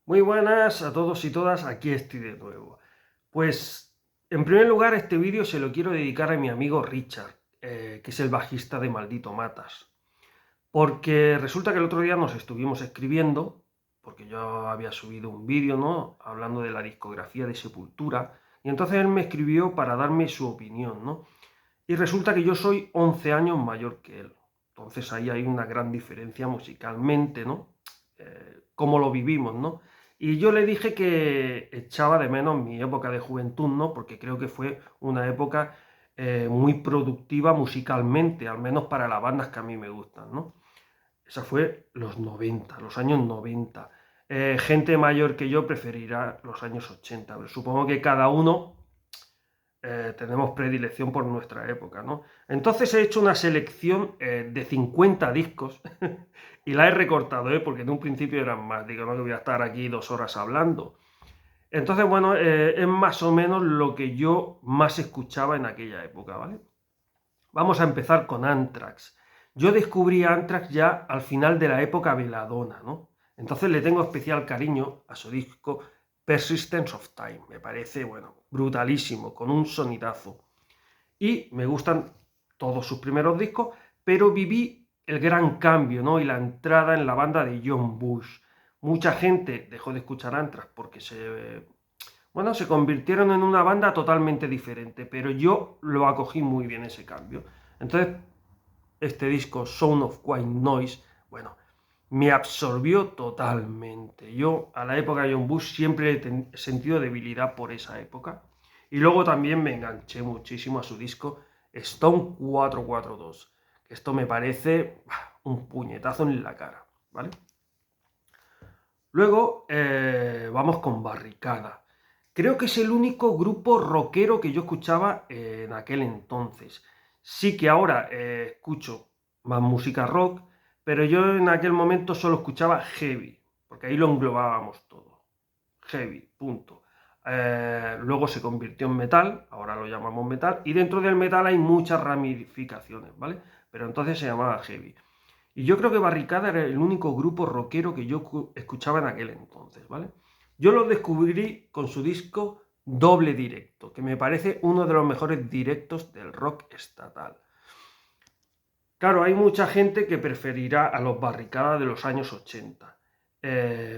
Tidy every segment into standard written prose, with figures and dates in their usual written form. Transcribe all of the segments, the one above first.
Muy buenas a todos y todas, aquí estoy de nuevo. Pues, en primer lugar, este vídeo se lo quiero dedicar a mi amigo Richard, que es el bajista de Maldito Matas. Porque resulta que el otro día nos estuvimos escribiendo, porque yo había subido un vídeo, ¿no? Hablando de la discografía de Sepultura, y entonces él me escribió para darme su opinión, ¿no? Y resulta que yo soy 11 años mayor que él. Entonces ahí hay una gran diferencia musicalmente, ¿no? Cómo lo vivimos, ¿no? Y yo le dije que echaba de menos mi época de juventud, ¿no? Porque creo que fue una época muy productiva musicalmente, al menos para las bandas que a mí me gustan, ¿no? Esa fue los 90, los años 90. Gente mayor que yo preferirá los años 80, pero supongo que cada uno tenemos predilección por nuestra época, ¿no? Entonces he hecho una selección de 50 discos y la he recortado, porque en un principio eran más, digo, no que voy a estar aquí 2 horas hablando. Entonces, bueno, es más o menos lo que yo más escuchaba en aquella época, ¿vale? Vamos a empezar con Anthrax. Yo descubrí a Anthrax ya al final de la época veladona, ¿no? Entonces le tengo especial cariño a su disco Persistence of Time. Me parece, bueno, brutalísimo, con un sonidazo. Y me gustan todos sus primeros discos, pero viví el gran cambio, ¿no? Y la entrada en la banda de John Bush. Mucha gente dejó de escuchar Anthrax porque se convirtieron en una banda totalmente diferente, pero yo lo acogí muy bien ese cambio. Entonces, este disco, Sound of White Noise, bueno, me absorbió totalmente. Yo a la época de John Bush siempre he sentido debilidad por esa época. Y luego también me enganché muchísimo a su disco Stone 442. Esto me parece un puñetazo en la cara, ¿vale? Luego vamos con Barricada. Creo que es el único grupo rockero que yo escuchaba en aquel entonces. Sí que ahora escucho más música rock, pero yo en aquel momento solo escuchaba heavy, porque ahí lo englobábamos todo. Heavy, punto. Luego se convirtió en metal, ahora lo llamamos metal, y dentro del metal hay muchas ramificaciones, ¿vale? Pero entonces se llamaba heavy. Y yo creo que Barricada era el único grupo rockero que yo escuchaba en aquel entonces, ¿vale? Yo lo descubrí con su disco Doble Directo, que me parece uno de los mejores directos del rock estatal. Claro, hay mucha gente que preferirá a los Barricada de los años 80.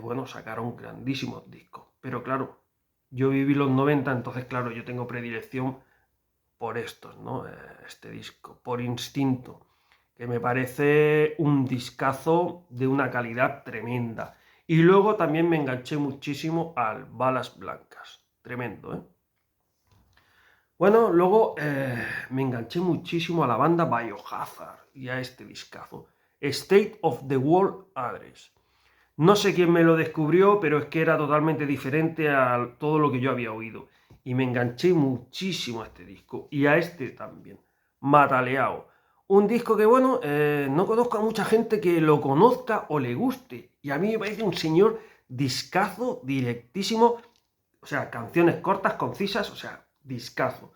Bueno, sacaron grandísimos discos, pero claro, yo viví los 90, entonces claro, yo tengo predilección por estos, ¿no? Este disco, por Instinto, que me parece un discazo de una calidad tremenda. Y luego también me enganché muchísimo al Balas Blancas, tremendo, ¿eh? Bueno, luego me enganché muchísimo a la banda Biohazard y a este discazo, State of the World Address. No sé quién me lo descubrió, pero es que era totalmente diferente a todo lo que yo había oído. Y me enganché muchísimo a este disco y a este también, Mataleao. Un disco que, bueno, no conozco a mucha gente que lo conozca o le guste. Y a mí me parece un señor discazo, directísimo. O sea, canciones cortas, concisas, o sea, discazo.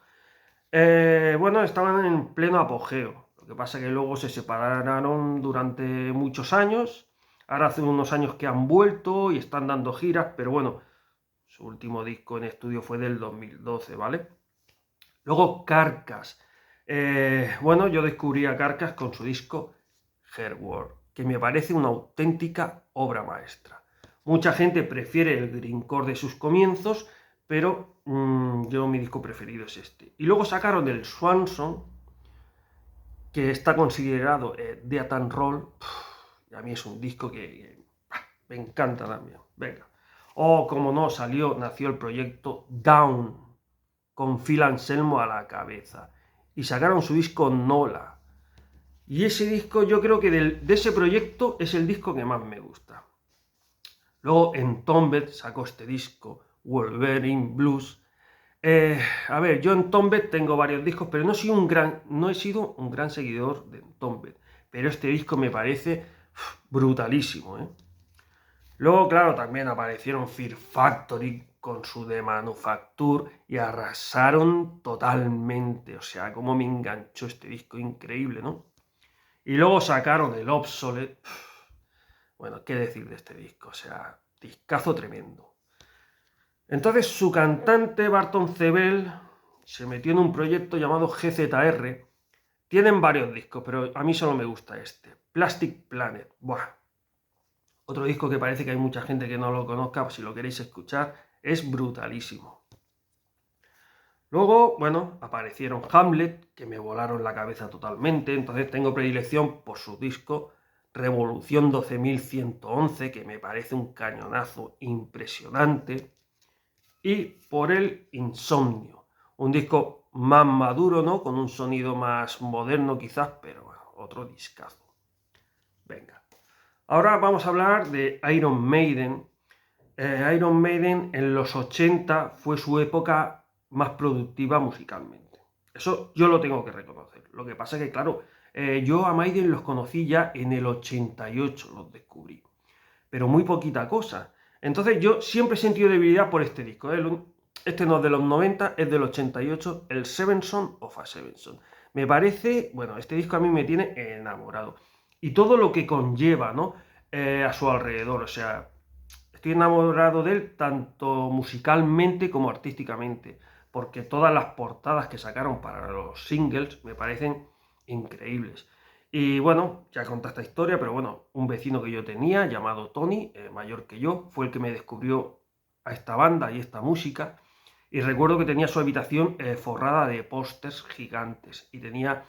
Bueno, estaban en pleno apogeo. Lo que pasa es que luego se separaron durante muchos años. Ahora hace unos años que han vuelto y están dando giras, pero bueno, su último disco en estudio fue del 2012, ¿vale? Luego Carcass. Bueno, yo descubrí a Carcass con su disco Hairworld, que me parece una auténtica obra maestra. Mucha gente prefiere el grindcore de sus comienzos, pero yo mi disco preferido es este. Y luego sacaron el Swanson, que está considerado Death and Roll. Y a mí es un disco que me encanta también. Venga. O como no, nació el proyecto Down, con Phil Anselmo a la cabeza. Y sacaron su disco Nola. Y ese disco yo creo que de ese proyecto es el disco que más me gusta. Luego Entombed sacó este disco, Wolverine Blues. A ver, yo Entombed tengo varios discos, pero no he sido un gran seguidor de Entombed. Pero este disco me parece brutalísimo, ¿eh? Luego, claro, también aparecieron Fear Factory con su The Manufacture y arrasaron totalmente. O sea, cómo me enganchó este disco, increíble, ¿no? Y luego sacaron el Obsolete. Bueno, ¿qué decir de este disco? O sea, discazo tremendo. Entonces su cantante Barton Zebel se metió en un proyecto llamado GZR. Tienen varios discos, pero a mí solo me gusta este, Plastic Planet. Buah. Otro disco que parece que hay mucha gente que no lo conozca, si lo queréis escuchar, es brutalísimo. Luego, bueno, aparecieron Hamlet, que me volaron la cabeza totalmente, entonces tengo predilección por su disco Revolución 12111, que me parece un cañonazo impresionante, y por el Insomnio, un disco más maduro, ¿no? Con un sonido más moderno quizás, pero bueno, otro discazo. Venga. Ahora vamos a hablar de Iron Maiden. Iron Maiden en los 80 fue su época más productiva musicalmente. Eso yo lo tengo que reconocer. Lo que pasa es que, claro, yo a Maiden los conocí ya en el 88, los descubrí. Pero muy poquita cosa. Entonces yo siempre he sentido debilidad por este disco. Este no es de los 90, es del 88, el Seven Son of a Seven Son. Me parece, bueno, este disco a mí me tiene enamorado. Y todo lo que conlleva, ¿no? A su alrededor, o sea, estoy enamorado de él tanto musicalmente como artísticamente, porque todas las portadas que sacaron para los singles me parecen increíbles. Y bueno, ya conté esta historia, pero bueno, un vecino que yo tenía, llamado Tony, mayor que yo, fue el que me descubrió a esta banda y esta música. Y recuerdo que tenía su habitación forrada de pósters gigantes. Y tenía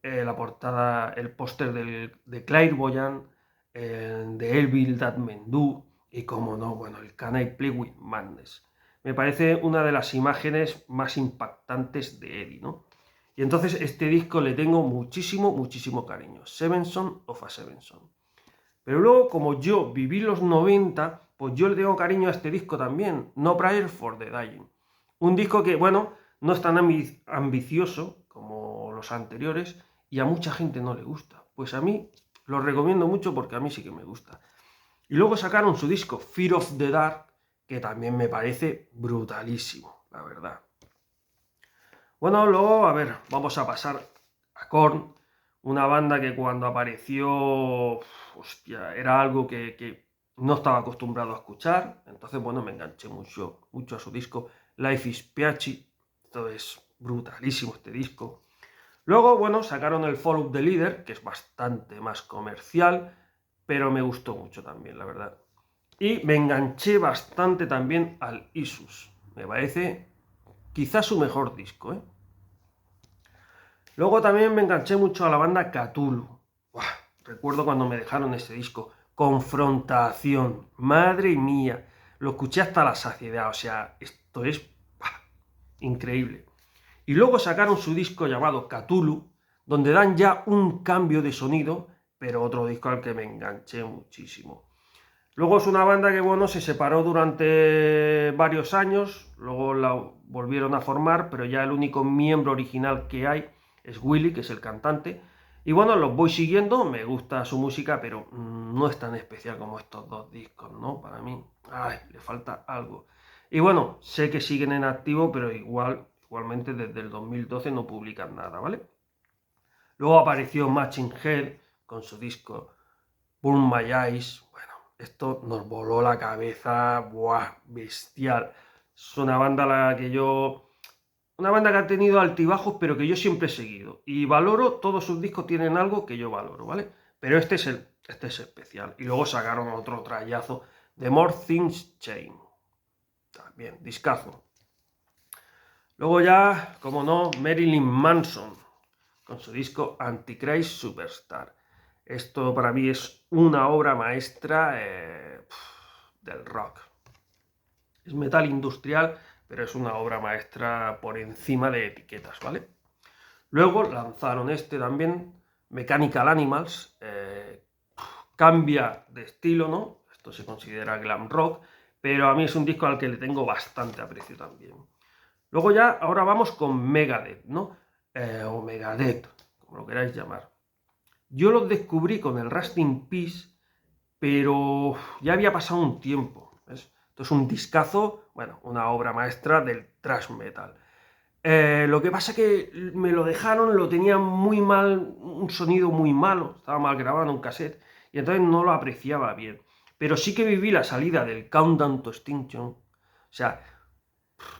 la portada, el póster de Clairvoyant, de Evil That Men Do, y como no, bueno, el Can I Play With Madness. Me parece una de las imágenes más impactantes de Eddie, ¿no? Y entonces este disco le tengo muchísimo, muchísimo cariño. Seven Son of a Seven Son. Pero luego, como yo viví los 90, pues yo le tengo cariño a este disco también. No Prayer for the Dying. Un disco que, bueno, no es tan ambicioso como los anteriores y a mucha gente no le gusta. Pues a mí lo recomiendo mucho porque a mí sí que me gusta. Y luego sacaron su disco Fear of the Dark, que también me parece brutalísimo, la verdad. Bueno, luego, a ver, vamos a pasar a Korn, una banda que cuando apareció, hostia, era algo que no estaba acostumbrado a escuchar, entonces, bueno, me enganché mucho, mucho a su disco Life is Peachy, esto es brutalísimo este disco. Luego, bueno, sacaron el Follow the Leader, que es bastante más comercial, pero me gustó mucho también, la verdad. Y me enganché bastante también al Isus, me parece quizás su mejor disco, ¿eh? Luego también me enganché mucho a la banda Cthulhu. Buah, recuerdo cuando me dejaron ese disco. Confrontación. Madre mía. Lo escuché hasta la saciedad. O sea, esto es increíble. Y luego sacaron su disco llamado Cthulhu, donde dan ya un cambio de sonido, pero otro disco al que me enganché muchísimo. Luego es una banda que, bueno, se separó durante varios años, luego la volvieron a formar, pero ya el único miembro original que hay es Willy, que es el cantante. Y bueno, los voy siguiendo, me gusta su música, pero no es tan especial como estos dos discos, ¿no? Para mí, ay, le falta algo. Y bueno, sé que siguen en activo, pero igualmente desde el 2012 no publican nada, ¿vale? Luego apareció Machine Head con su disco Burn My Eyes. Bueno, esto nos voló la cabeza, ¡buah! Bestial. Es una banda una banda que ha tenido altibajos, pero que yo siempre he seguido. Y valoro, todos sus discos tienen algo que yo valoro, ¿vale? Pero este es especial. Y luego sacaron otro trayazo, The More Things Change. También, discazo. Luego ya, como no, Marilyn Manson, con su disco Antichrist Superstar. Esto para mí es una obra maestra del rock. Es metal industrial, pero es una obra maestra por encima de etiquetas, ¿vale? Luego lanzaron este también, Mechanical Animals, cambia de estilo, ¿no? Esto se considera glam rock, pero a mí es un disco al que le tengo bastante aprecio también. Luego ya, ahora vamos con Megadeth, ¿no? O Megadeth, como lo queráis llamar. Yo los descubrí con el Rust in Peace, pero ya había pasado un tiempo, ¿ves? Esto es un discazo, bueno, una obra maestra del thrash metal. Lo que pasa es que me lo dejaron, lo tenía muy mal, un sonido muy malo, estaba mal grabado en un cassette, y entonces no lo apreciaba bien. pero sí que viví la salida del Countdown to Extinction, o sea,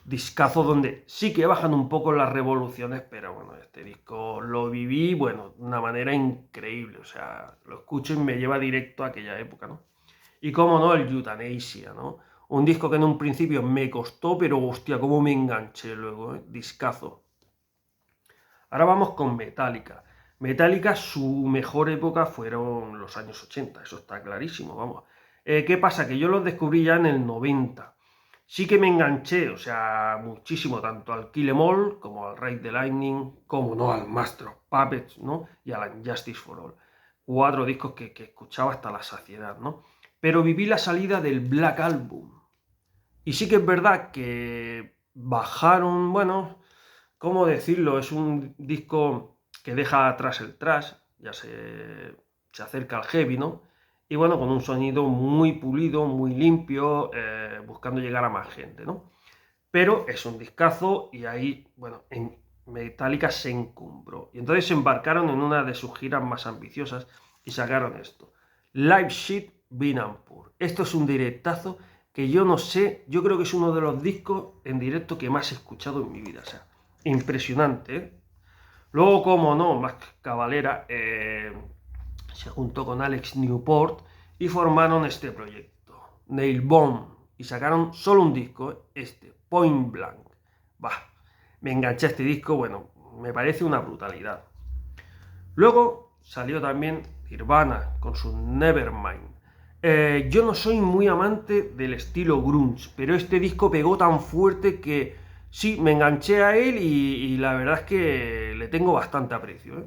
discazo donde sí que bajan un poco las revoluciones, pero bueno, este disco lo viví, bueno, de una manera increíble, o sea, lo escucho y me lleva directo a aquella época, ¿no? Y cómo no, el Euthanasia, ¿no? Un disco que en un principio me costó, pero hostia, cómo me enganché luego, ¿eh? Discazo. Ahora vamos con Metallica. Metallica, su mejor época fueron los años 80, eso está clarísimo, vamos. ¿Qué pasa? Que yo los descubrí ya en el 90. Sí que me enganché, o sea, muchísimo, tanto al Kill 'Em All, como al Ride the Lightning, como no al Master of Puppets, ¿no? Y al Injustice for All. 4 discos que escuchaba hasta la saciedad, ¿no? Pero viví la salida del Black Album. Y sí que es verdad que bajaron, bueno, ¿cómo decirlo? Es un disco que deja atrás el thrash, ya se acerca al heavy, ¿no? Y bueno, con un sonido muy pulido, muy limpio, buscando llegar a más gente, ¿no? Pero es un discazo y ahí, bueno, en Metallica se encumbró. Y entonces se embarcaron en una de sus giras más ambiciosas y sacaron esto. Live Shit Binanpur. Esto es un directazo que yo no sé, yo creo que es uno de los discos en directo que más he escuchado en mi vida. O sea, impresionante, ¿eh? Luego, como no, Max Cavalera se juntó con Alex Newport y formaron este proyecto, Nailbone, y sacaron solo un disco, este, Point Blank. Bah, me enganché a este disco, bueno, me parece una brutalidad. Luego salió también Nirvana con su Nevermind. Yo no soy muy amante del estilo grunge, pero este disco pegó tan fuerte que sí, me enganché a él y la verdad es que le tengo bastante aprecio, ¿eh?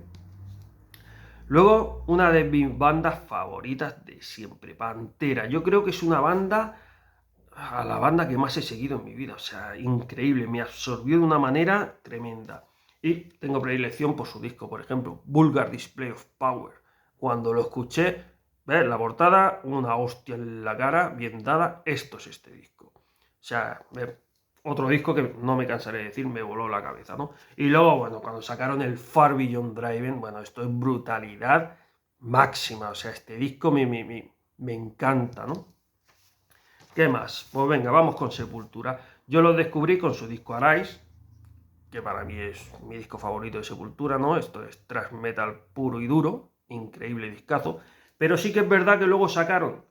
Luego, una de mis bandas favoritas de siempre, Pantera. Yo creo que es una banda, a la banda que más he seguido en mi vida. O sea, increíble, me absorbió de una manera tremenda. Y tengo predilección por su disco, por ejemplo, Vulgar Display of Power. Cuando lo escuché, ¿ves? La portada, una hostia en la cara, bien dada, esto es este disco. O sea, otro disco que no me cansaré de decir, me voló la cabeza, ¿no? Y luego, bueno, cuando sacaron el Far Beyond Driven, bueno, esto es brutalidad máxima, o sea, este disco me encanta, ¿no? ¿Qué más? Pues venga, vamos con Sepultura. Yo lo descubrí con su disco Arise, que para mí es mi disco favorito de Sepultura, ¿no? Esto es thrash metal puro y duro, increíble discazo, pero sí que es verdad que luego sacaron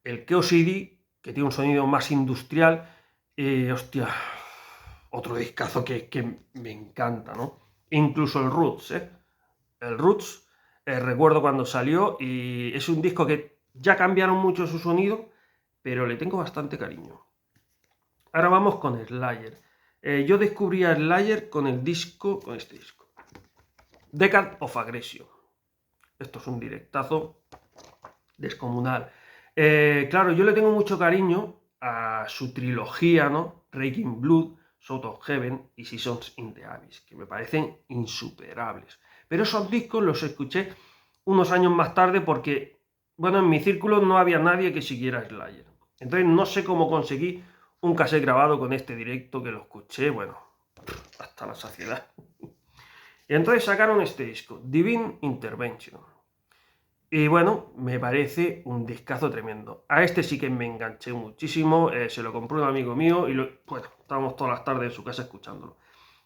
el Chaos CD, que tiene un sonido más industrial, hostia, otro discazo que me encanta, ¿no? Incluso el Roots, ¿eh? El Roots, recuerdo cuando salió y es un disco que ya cambiaron mucho su sonido, pero le tengo bastante cariño. Ahora vamos con Slayer. Yo descubrí a Slayer con este disco, Decade of Aggression. Esto es un directazo descomunal. Claro, yo le tengo mucho cariño a su trilogía, ¿no? Breaking Blood, South of Heaven y Seasons in the Abyss, que me parecen insuperables. Pero esos discos los escuché unos años más tarde porque, bueno, en mi círculo no había nadie que siguiera Slayer. Entonces no sé cómo conseguí un cassette grabado con este directo que lo escuché, bueno, hasta la saciedad. Y entonces sacaron este disco, Divine Intervention. Y bueno, me parece un discazo tremendo. A este sí que me enganché muchísimo, se lo compró un amigo mío y bueno, estábamos todas las tardes en su casa escuchándolo.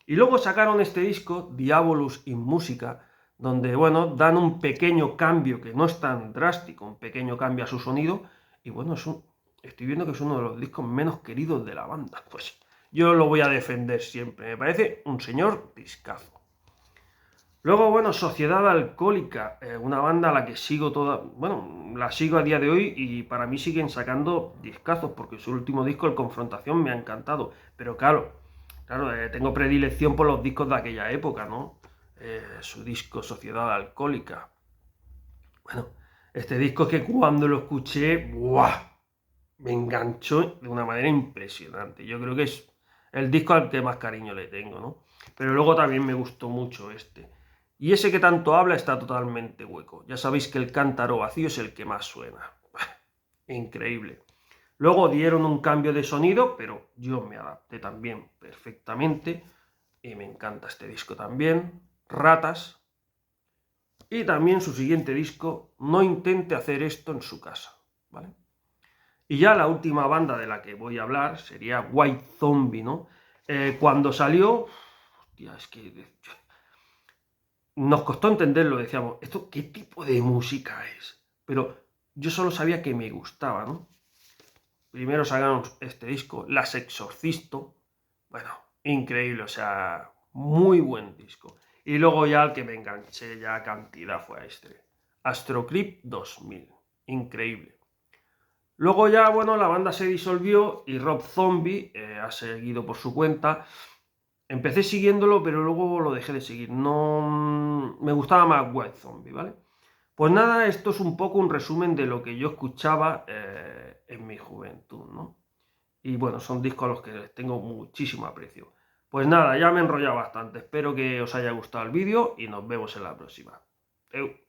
Y luego sacaron este disco, Diabolus in Música, donde, bueno, dan un pequeño cambio, que no es tan drástico, un pequeño cambio a su sonido, y bueno, estoy viendo que es uno de los discos menos queridos de la banda. Pues yo lo voy a defender siempre, me parece un señor discazo. Luego, bueno, Sociedad Alcohólica, una banda a la que sigo toda, bueno, la sigo a día de hoy y para mí siguen sacando discazos, porque su último disco, El Confrontación, me ha encantado. Pero claro, tengo predilección por los discos de aquella época, ¿no? Su disco Sociedad Alcohólica. Bueno, este disco es que cuando lo escuché, ¡buah! Me enganchó de una manera impresionante. Yo creo que es el disco al que más cariño le tengo, ¿no? Pero luego también me gustó mucho este. Y ese que tanto habla está totalmente hueco. Ya sabéis que el cántaro vacío es el que más suena. Increíble. Luego dieron un cambio de sonido, pero yo me adapté también perfectamente. Y me encanta este disco también. Ratas. Y también su siguiente disco, No intente hacer esto en su casa. ¿Vale? Y ya la última banda de la que voy a hablar sería White Zombie, ¿no? Cuando salió, hostia, es que nos costó entenderlo, decíamos, ¿esto qué tipo de música es? Pero yo solo sabía que me gustaba, ¿no? Primero sacaron este disco, Las Exorcisto, bueno, increíble, o sea, muy buen disco. Y luego ya el que me enganché ya cantidad fue a este, Astroclip 2000, increíble. Luego ya, bueno, la banda se disolvió y Rob Zombie ha seguido por su cuenta. Empecé siguiéndolo, pero luego lo dejé de seguir. No me gustaba más White Zombie, ¿vale? Pues nada, esto es un poco un resumen de lo que yo escuchaba en mi juventud, ¿no? Y bueno, son discos a los que les tengo muchísimo aprecio. Pues nada, ya me he enrollado bastante. Espero que os haya gustado el vídeo y nos vemos en la próxima. Eu.